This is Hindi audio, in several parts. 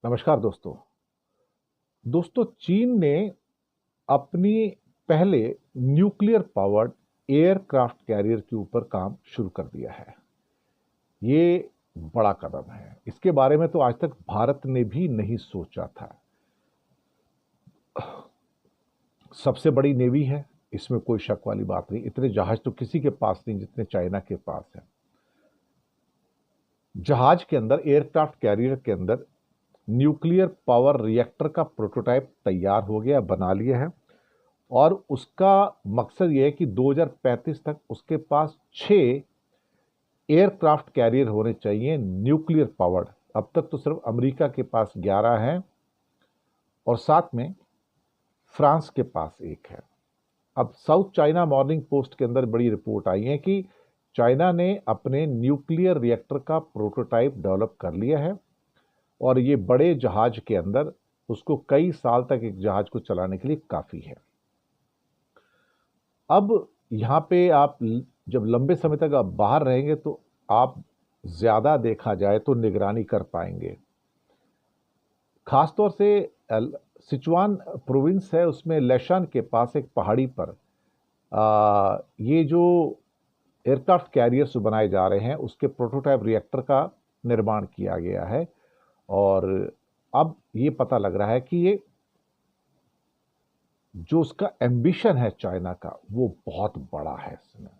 नमस्कार दोस्तों। चीन ने अपनी पहले न्यूक्लियर पावर्ड एयरक्राफ्ट कैरियर के ऊपर काम शुरू कर दिया है। ये बड़ा कदम है। इसके बारे में तो आज तक भारत ने भी नहीं सोचा था। सबसे बड़ी नेवी है, इसमें कोई शक वाली बात नहीं। इतने जहाज तो किसी के पास नहीं जितने चाइना के पास है। जहाज के अंदर, एयरक्राफ्ट कैरियर के अंदर न्यूक्लियर पावर रिएक्टर का प्रोटोटाइप तैयार हो गया, बना लिया है। और उसका मकसद यह है कि 2035 तक उसके पास 6 एयरक्राफ्ट कैरियर होने चाहिए न्यूक्लियर पावर्ड। अब तक तो सिर्फ अमेरिका के पास 11 हैं और साथ में फ्रांस के पास एक है। अब साउथ चाइना मॉर्निंग पोस्ट के अंदर बड़ी रिपोर्ट आई है कि चाइना ने अपने न्यूक्लियर रिएक्टर का प्रोटोटाइप डेवलप कर लिया है और ये बड़े जहाज के अंदर उसको कई साल तक एक जहाज को चलाने के लिए काफ़ी है। अब यहाँ पे आप जब लंबे समय तक आप बाहर रहेंगे तो आप ज़्यादा, देखा जाए तो, निगरानी कर पाएंगे। खासतौर से सिचुआन प्रोविंस है, उसमें लेशान के पास एक पहाड़ी पर ये जो एयरक्राफ्ट कैरियर्स बनाए जा रहे हैं उसके प्रोटोटाइप रिएक्टर का निर्माण किया गया है। और अब ये पता लग रहा है कि ये जो उसका एम्बिशन है चाइना का, वो बहुत बड़ा है इसमें।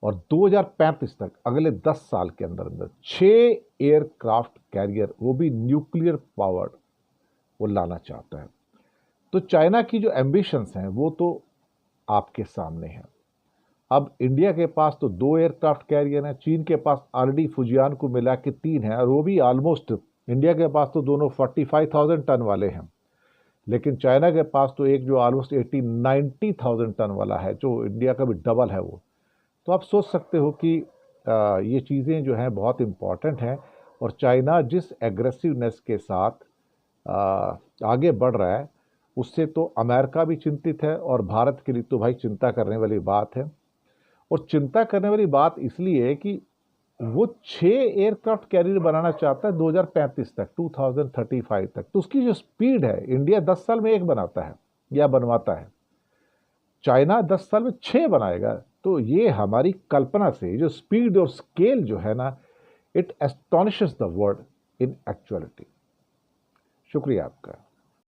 और 2035 तक, अगले 10 साल के अंदर अंदर 6 एयरक्राफ्ट कैरियर, वो भी न्यूक्लियर पावर्ड, वो लाना चाहता है। तो चाइना की जो एम्बिशंस हैं वो तो आपके सामने हैं। अब इंडिया के पास तो 2 एयरक्राफ्ट कैरियर हैं, चीन के पास ऑलरेडी फुजियान को मिला के 3 हैं और वो भी ऑलमोस्ट, इंडिया के पास तो दोनों 45,000 टन वाले हैं, लेकिन चाइना के पास तो एक जो ऑलमोस्ट 80-90,000 टन वाला है, जो इंडिया का भी डबल है वो। तो आप सोच सकते हो कि ये चीज़ें जो हैं बहुत इम्पॉर्टेंट हैं। और चाइना जिस एग्रेसिवनेस के साथ आगे बढ़ रहा है, उससे तो अमेरिका भी चिंतित है और भारत के लिए तो भाई चिंता करने वाली बात है। और चिंता करने वाली बात इसलिए है कि वो 6 एयरक्राफ्ट कैरियर बनाना चाहता है 2035 तक, 2035 तक। तो उसकी जो स्पीड है, इंडिया 10 साल में 1 बनाता है या बनवाता है, चाइना 10 साल में 6 बनाएगा। तो ये हमारी कल्पना से जो स्पीड और स्केल जो है ना, it astonishes the world in actuality. शुक्रिया आपका।